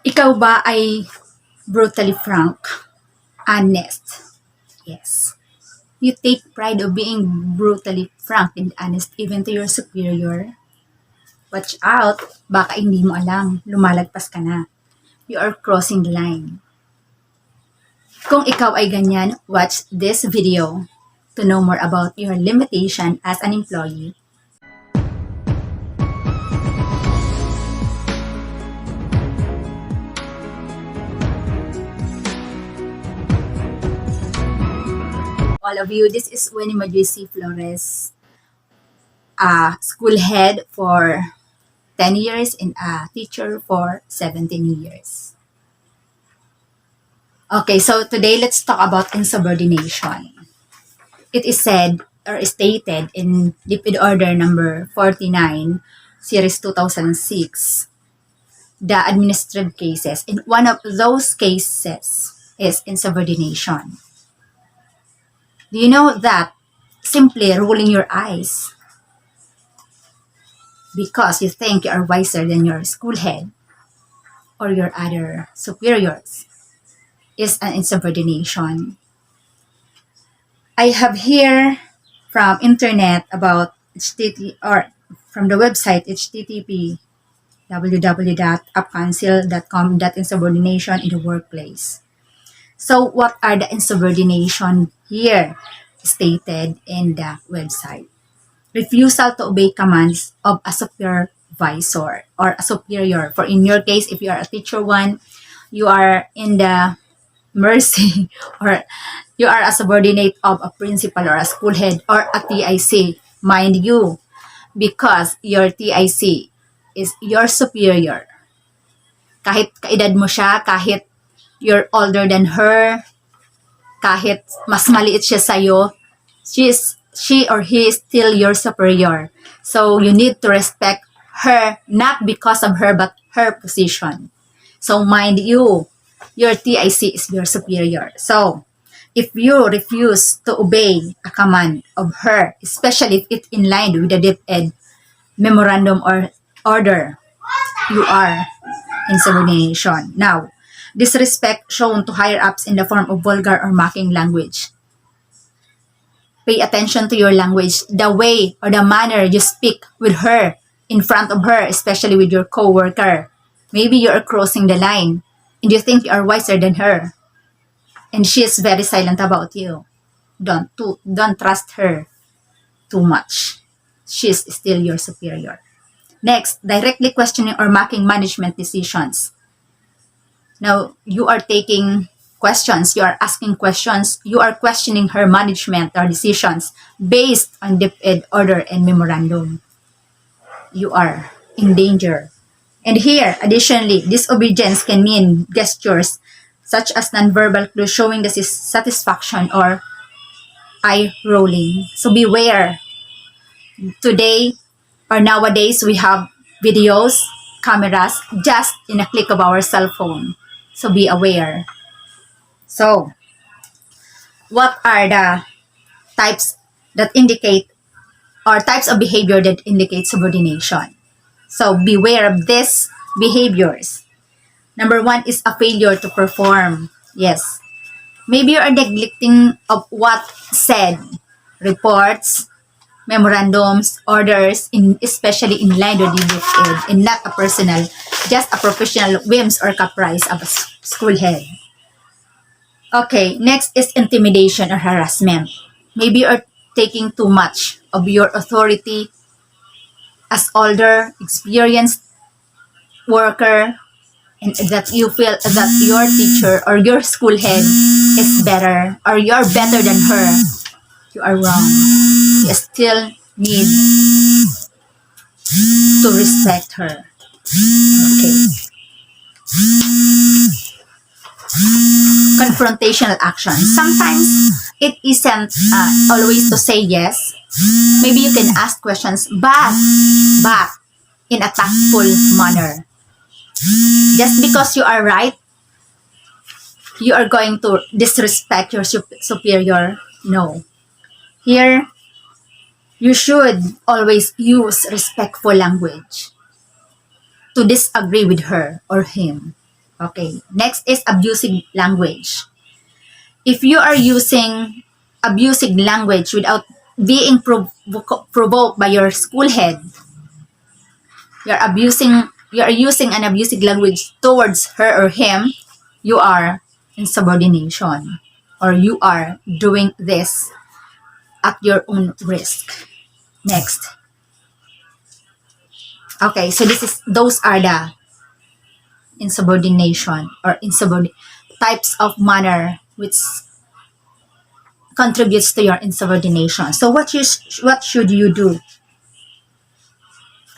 Ikaw ba ay brutally frank, honest? Yes. You take pride of being brutally frank and honest even to your superior? Watch out, baka hindi mo alam, lumalagpas ka na. You are crossing the line. Kung ikaw ay ganyan, watch this video to know more about your limitation as an employee. All of you, this is Wency Flores, a school head for 10 years and a teacher for 17 years. Okay, so today let's talk about insubordination. It is said or stated in deped order number 49, series 2006, the administrative cases. And one of those cases is insubordination. Do you know that simply rolling your eyes because you think you are wiser than your school head or your other superiors is an insubordination? I have here from internet about HTTP or from the website http www.upcouncil.com.insubordination in the workplace. So what are the insubordination here stated in the website? Refusal to obey commands of a supervisor or a superior. For in your case, if you are a teacher one, you are in the mercy or you are a subordinate of a principal or a school head or a TIC. Mind you, because your TIC is your superior. Kahit kaedad mo siya, kahit you're older than her, kahit mas maliit siya sa'yo, she or he is still your superior. So you need to respect her, not because of her, but her position. So mind you, your TIC is your superior. So if you refuse to obey a command of her, especially if it's in line with the deped memorandum or order, you are insubordination. Now, disrespect shown to higher ups in the form of vulgar or mocking language. Pay attention to your language, the way or the manner you speak with her, in front of her, especially with your coworker. Maybe you are crossing the line and you think you are wiser than her and she is very silent about you. Don't trust her too much. She is still your superior. Next, directly questioning or mocking management decisions. Now, you are taking questions, you are asking questions, you are questioning her management or decisions based on deped order and memorandum. You are in danger. And here, additionally, disobedience can mean gestures such as nonverbal clues showing dissatisfaction or eye rolling. So beware. Today or nowadays, we have videos, cameras, just in a click of our cell phone. So be aware. So, what are the types that indicate or types of behavior that indicate subordination? So beware of these behaviors. Number one is a failure to perform. Yes. Maybe you are neglecting of what said. Reports, memorandums, orders, especially in line with the and not a personal, just a professional whims or caprice of a school head. Okay, next is intimidation or harassment. Maybe you are taking too much of your authority as older, experienced worker, and that you feel that your teacher or your school head is better or you're better than her. You are wrong. You still need to respect her. Okay. Confrontational action. Sometimes it isn't always to say yes. Maybe you can ask questions, but in a tactful manner. Just because you are right, you are going to disrespect your superior. No. Here, you should always use respectful language to disagree with her or him. Okay. Next is abusive language. If you are using abusive language without being provoked by your school head, you are using an abusive language towards her or him, you are insubordination, or you are doing this at your own risk. Next. Okay, so those are the insubordination or types of manner which contributes to your insubordination. So what should you do?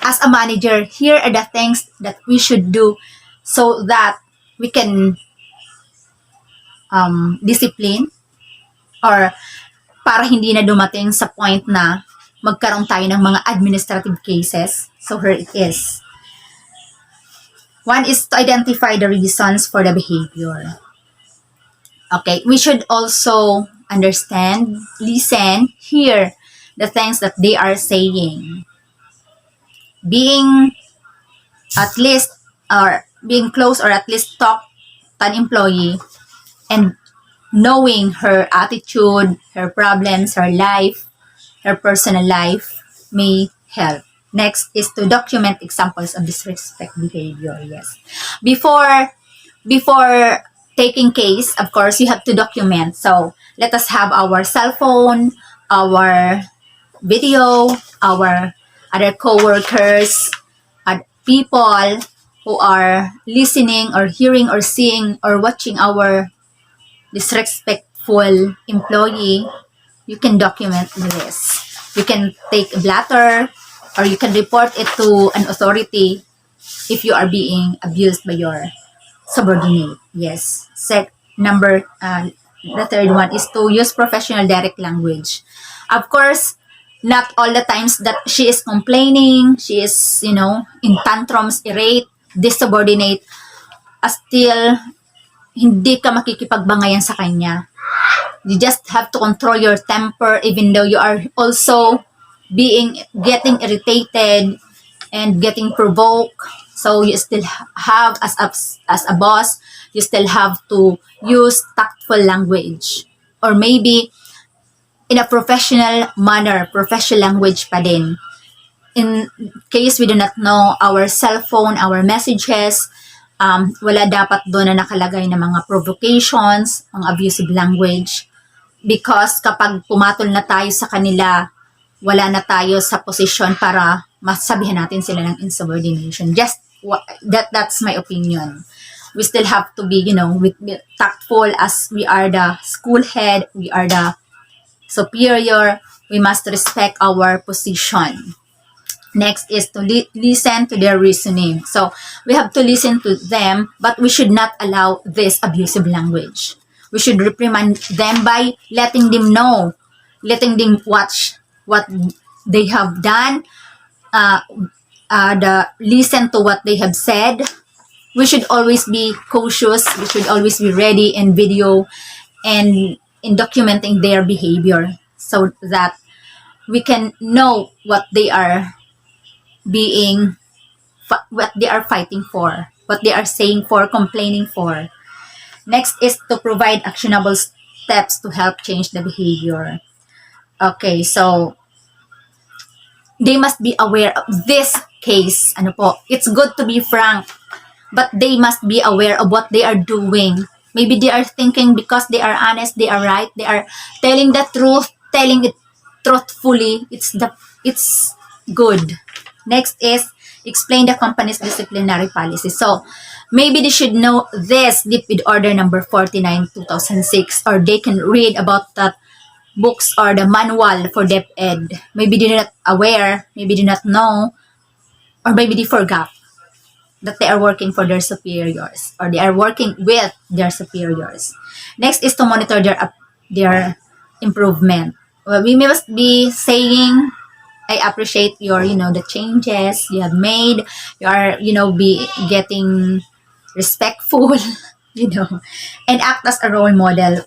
As a manager, here are the things that we should do so that we can discipline, or para hindi na dumating sa point na magkaroon tayo ng mga administrative cases. So here it is. One is to identify the reasons for the behavior. Okay, we should also understand, listen, hear the things that they are saying. Being at least, or being close, or at least talk to an employee and knowing her attitude, her problems, her life, her personal life may help. Next is to document examples of disrespect behavior. Yes. Before taking case, of course, you have to document. So let us have our cell phone, our video, our other co-workers, people who are listening or hearing or seeing or watching our disrespectful employee. You can document this. You can take a blatter, or you can report it to an authority if you are being abused by your subordinate. Yes. The third one is to use professional direct language. Of course, not all the times that she is complaining, she is, in tantrums, irate, insubordinate, still, hindi ka makikipagbangayan sa kanya. You just have to control your temper even though you are also getting irritated and getting provoked. So you still have, as a boss, you still have to use tactful language, or maybe in a professional manner, professional language pa din. In case we do not know our cell phone, our messages, wala dapat doon na nakalagay na mga provocations, ang abusive language. Because kapag pumatol na tayo sa kanila, wala na tayo sa posisyon para masabihan natin sila ng insubordination. That's my opinion. We still have to be, tactful, as we are the school head, we are the superior, we must respect our position. Next is to listen to their reasoning. So we have to listen to them, but we should not allow this abusive language. We should reprimand them by letting them know, letting them watch what they have done, listen to what they have said. We should always be cautious. We should always be ready in video and in documenting their behavior so that we can know what they are fighting for, what they are saying for, complaining for. Next is to provide actionable steps to help change the behavior. Okay, so they must be aware of this case. It's good to be frank, but they must be aware of what they are doing. Maybe they are thinking because they are honest, they are right, they are telling the truth, telling it truthfully. It's good. Next is explain the company's disciplinary policy. So maybe they should know this deped order number 49 2006, or they can read about that books or the manual for deped. Maybe they're not aware, maybe they not know, or maybe they forgot that they are working for their superiors, or they are working with their superiors. Next is to monitor their improvement. Well, we must be saying, I appreciate your, the changes you have made. You are, be getting respectful, and act as a role model.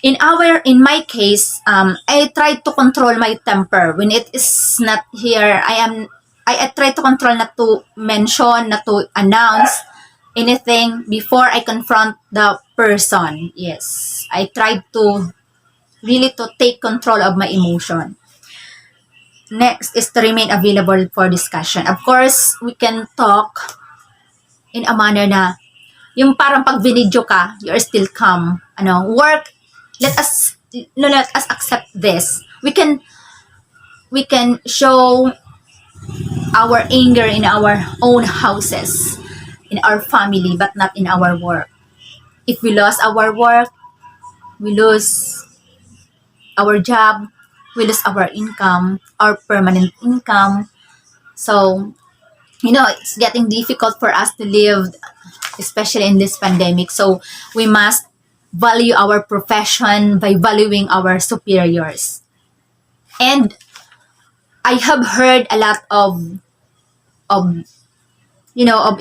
In my case, I try to control my temper when it is not here. I try to control, not to mention, not to announce anything before I confront the person. Yes, I tried to really to take control of my emotion. Next is to remain available for discussion. Of course, we can talk in a manner na yung parang pag video ka, you're still calm. Work, let us no, let us accept this. We can show our anger in our own houses, in our family, but not in our work. If we lost our work, we lose our job, we lose our income, our permanent income. So, it's getting difficult for us to live, especially in this pandemic. So, we must value our profession by valuing our superiors. And I have heard a lot of of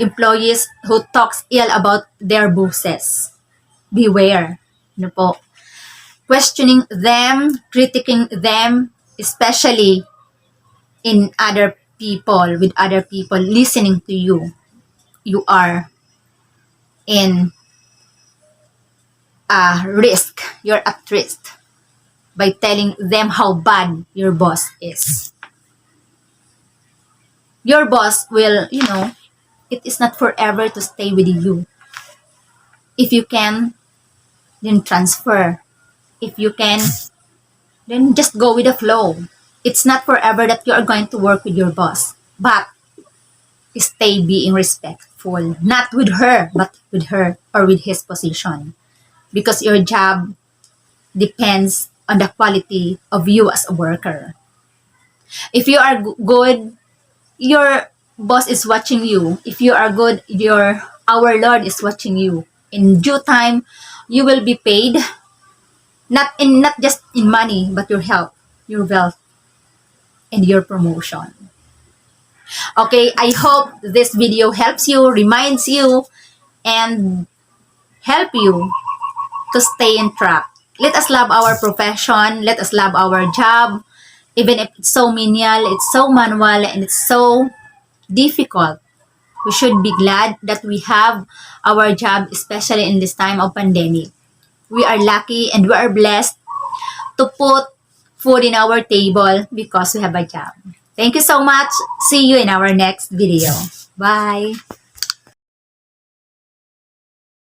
employees who talks ill about their bosses. Beware. Po. Questioning them, critiquing them, especially in other people, with other people listening to you. You are in a risk. You're at risk by telling them how bad your boss is. Your boss will, it is not forever to stay with you. If you can, then transfer. If you can, then just go with the flow. It's not forever that you are going to work with your boss, but stay being respectful, not with her, but with her or with his position. Because your job depends on the quality of you as a worker. If you are good, your boss is watching you. If you are good, our Lord is watching you. In due time, you will be paid, not just in money, but your health, your wealth, and your promotion. Okay, I hope this video helps you, reminds you, and help you to stay in track. Let us love our profession. Let us love our job. Even if it's so menial, it's so manual, and it's so difficult. We should be glad that we have our job, especially in this time of pandemic. We are lucky and we are blessed to put food in our table because we have a job. Thank you so much. See you in our next video. Bye.